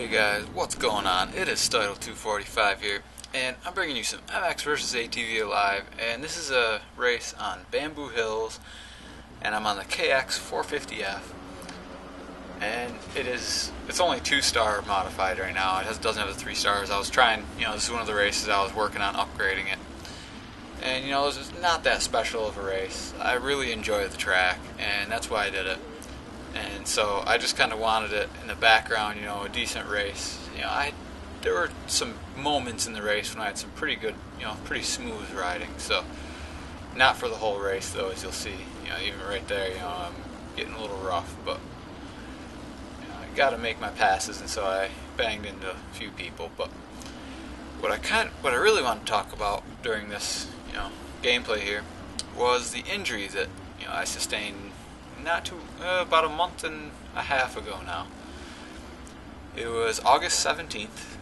Hey guys, what's going on? It is Stidle245 here, and I'm bringing you some MX versus ATV Alive, and this is a race on Bamboo Hills, and I'm on the KX 450F, and it's only 2-star modified right now. Doesn't have the 3 stars. I was trying, this is one of the races I was working on upgrading it, and this is not that special of a race. I really enjoy the track, and that's why I did it. And so I just kind of wanted it in the background, a decent race. There were some moments in the race when I had some pretty good, pretty smooth riding. So not for the whole race though, as you'll see. Even right there, I'm getting a little rough, but I got to make my passes, and so I banged into a few people. But what I really want to talk about during this, gameplay here was the injury that I sustained about a month and a half ago now. It was August 17th,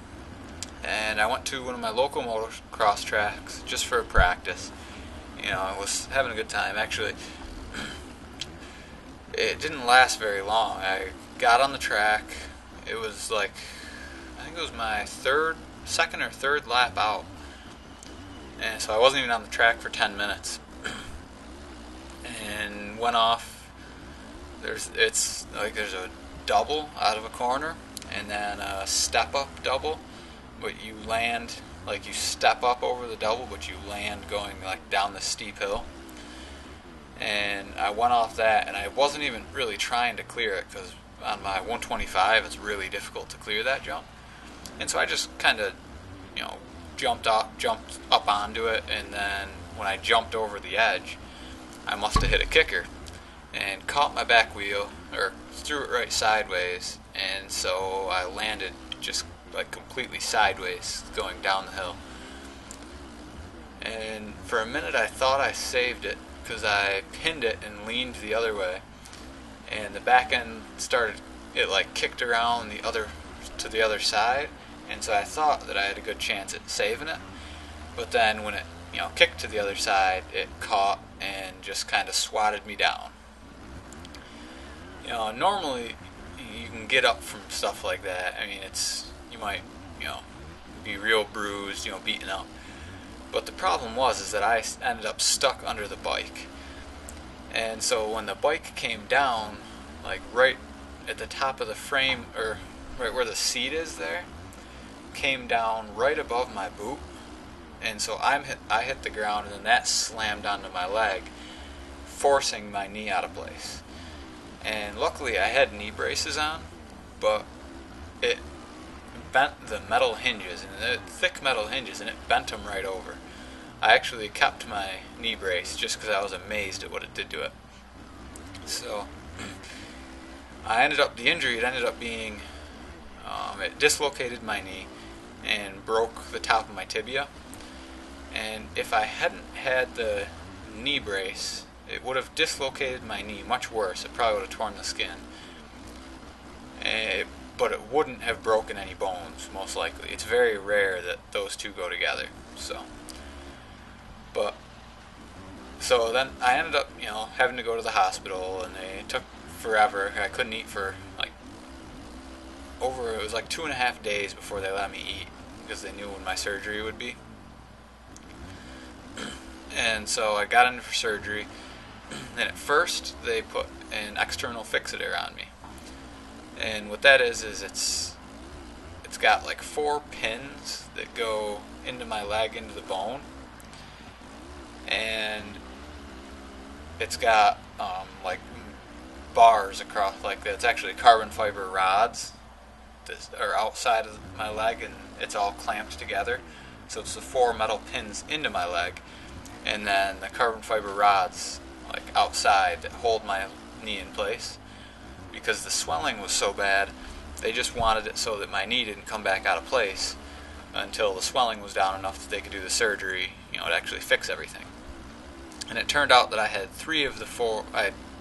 and I went to one of my local motocross tracks just for a practice. I was having a good time. Actually, it didn't last very long. I got on the track. It was I think it was my second or third lap out, and so I wasn't even on the track for 10 minutes, and went off. There's a double out of a corner, and then a step up double, but you land, you step up over the double, but you land going down the steep hill. And I went off that, and I wasn't even really trying to clear it, because on my 125 it's really difficult to clear that jump. And so I just kind of jumped up onto it, and then when I jumped over the edge, I must have hit a kicker and caught my back wheel, or threw it right sideways, and so I landed just completely sideways going down the hill. And for a minute I thought I saved it, because I pinned it and leaned the other way, and the back end kicked around to the other side, and so I thought that I had a good chance at saving it. But then when it kicked to the other side, it caught and just kind of swatted me down. Normally you can get up from stuff like that. I mean, you might, be real bruised, beaten up. But the problem is that I ended up stuck under the bike. And so when the bike came down, right at the top of the frame, or right where the seat is there, came down right above my boot. And so I hit the ground, and then that slammed onto my leg, forcing my knee out of place. And luckily I had knee braces on, but it bent the metal hinges, and the thick metal hinges, and it bent them right over. I actually kept my knee brace just because I was amazed at what it did to it. So the injury ended up being, it dislocated my knee and broke the top of my tibia. And if I hadn't had the knee brace, it would have dislocated my knee much worse. It probably would have torn the skin. But it wouldn't have broken any bones, most likely. It's very rare that those two go together. So then I ended up, having to go to the hospital, and they took forever. I couldn't eat for it was 2.5 days before they let me eat, because they knew when my surgery would be. And so I got in for surgery. And at first they put an external fixator on me, and what that is it's got 4 pins that go into my leg, into the bone, and it's got bars across it's actually carbon fiber rods that are outside of my leg, and it's all clamped together. So it's the 4 metal pins into my leg, and then the carbon fiber rods outside that hold my knee in place. Because the swelling was so bad, they just wanted it so that my knee didn't come back out of place until the swelling was down enough that they could do the surgery, to actually fix everything. And it turned out that I had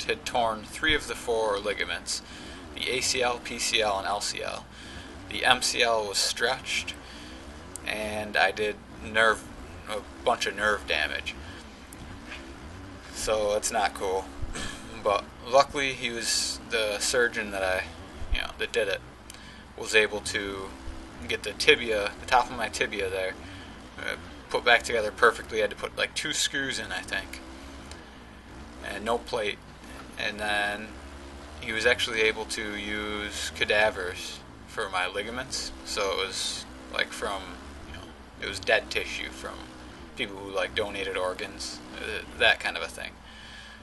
had torn 3 of the 4 ligaments: the ACL, PCL, and LCL. The MCL was stretched, and I did a bunch of nerve damage. So it's not cool. But luckily he was the surgeon that that did it was able to get the tibia, the top of my tibia there, put back together perfectly. I had to put like 2 screws in, I think, and no plate. And then he was actually able to use cadavers for my ligaments, so it was like from, it was dead tissue from people who like donated organs, that kind of a thing.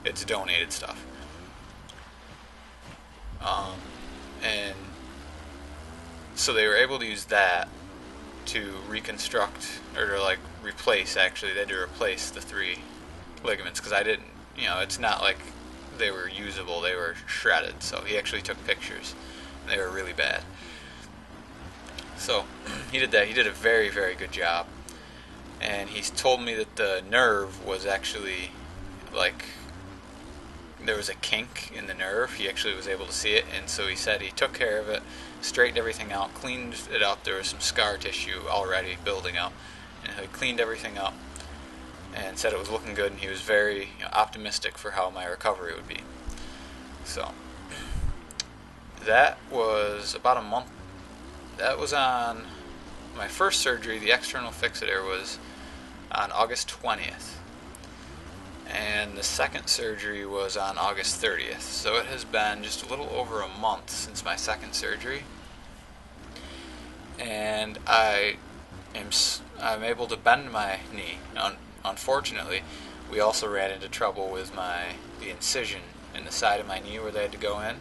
It's donated stuff. And so they were able to use that to reconstruct, or to like replace, actually, they had to replace the 3 ligaments, because I didn't, it's not like they were usable, they were shredded. So he actually took pictures, and they were really bad. So he did that. He did a very, very good job. And he's told me that the nerve was actually, like, there was a kink in the nerve. He actually was able to see it, and so he said he took care of it, straightened everything out, cleaned it up. There was some scar tissue already building up, and he cleaned everything up and said it was looking good, and he was very optimistic for how my recovery would be. So that was about a month. That was on my first surgery. The external fixator was on August 20th. And the second surgery was on August 30th. So it has been just a little over a month since my second surgery. And I'm able to bend my knee. Unfortunately, we also ran into trouble with the incision in the side of my knee where they had to go in.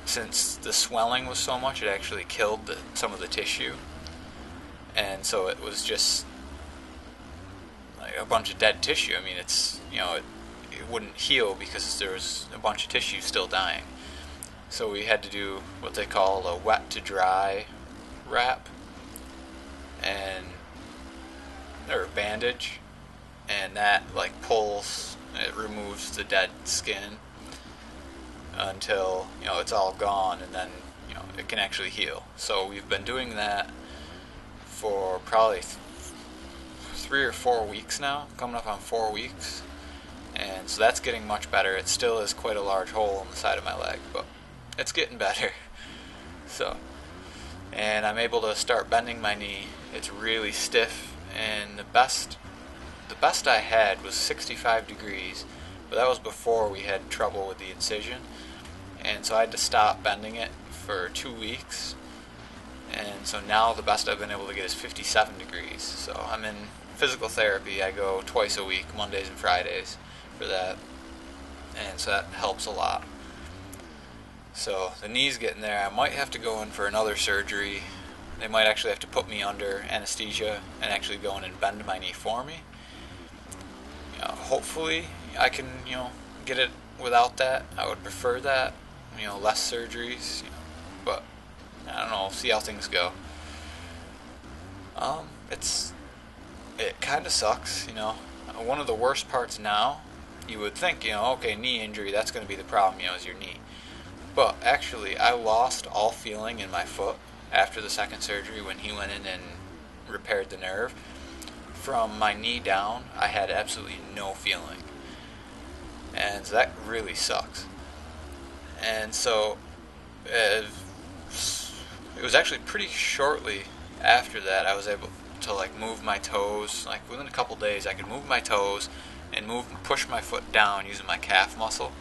Since the swelling was so much, it actually killed some of the tissue. And so it was just like a bunch of dead tissue. I mean, it's, it wouldn't heal because there was a bunch of tissue still dying. So we had to do what they call a wet to dry wrap, or bandage, and that like pulls, it removes the dead skin until it's all gone, and then it can actually heal. So we've been doing that for probably 3 or 4 weeks now, coming up on 4 weeks, and so that's getting much better. It still is quite a large hole in the side of my leg, but it's getting better. So, and I'm able to start bending my knee. It's really stiff, and the best I had was 65 degrees, but that was before we had trouble with the incision, and so I had to stop bending it for 2 weeks, and so now the best I've been able to get is 57 degrees. So I'm in physical therapy. I go twice a week, Mondays and Fridays, for that, and so that helps a lot. So the knee's getting there. I might have to go in for another surgery. They might actually have to put me under anesthesia and actually go in and bend my knee for me. Hopefully I can, get it without that. I would prefer that, less surgeries, but I don't know, see how things go. It kind of sucks, One of the worst parts now, you would think, okay, knee injury, that's going to be the problem, is your knee. But actually, I lost all feeling in my foot after the second surgery when he went in and repaired the nerve. From my knee down, I had absolutely no feeling. And so that really sucks. And so it was actually pretty shortly after that I was able to like move my toes. Like within a couple days I could move my toes and push my foot down using my calf muscle.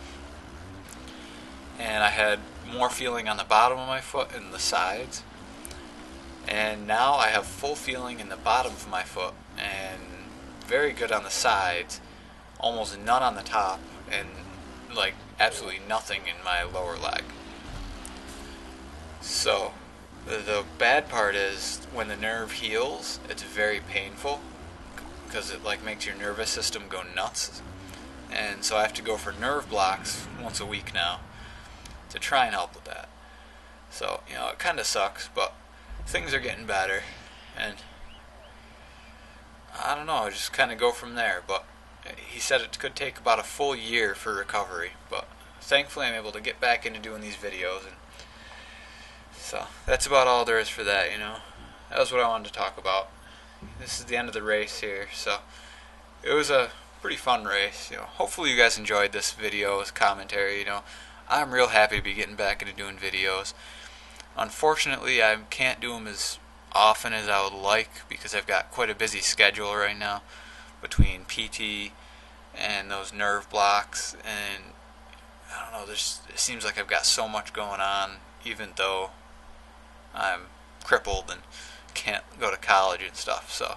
And I had more feeling on the bottom of my foot and the sides. And now I have full feeling in the bottom of my foot and very good on the sides, almost none on the top, and like absolutely nothing in my lower leg. So the bad part is when the nerve heals, it's very painful because it like makes your nervous system go nuts. And so I have to go for nerve blocks once a week now to try and help with that. So, it kind of sucks, but things are getting better, and I don't know, just kind of go from there. But he said it could take about a full year for recovery, but thankfully I'm able to get back into doing these videos, and so that's about all there is for that. That was what I wanted to talk about. This is the end of the race here, so it was a pretty fun race. Hopefully you guys enjoyed this video, this commentary. I'm real happy to be getting back into doing videos. Unfortunately, I can't do them as often as I would like because I've got quite a busy schedule right now between PT and those nerve blocks, and I don't know, it seems like I've got so much going on even though I'm crippled and can't go to college and stuff. So,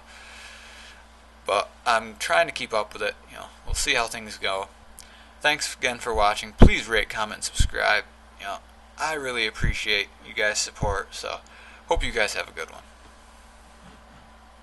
but I'm trying to keep up with it. We'll see how things go. Thanks again for watching. Please rate, comment, and subscribe. I really appreciate you guys' support. So, hope you guys have a good one.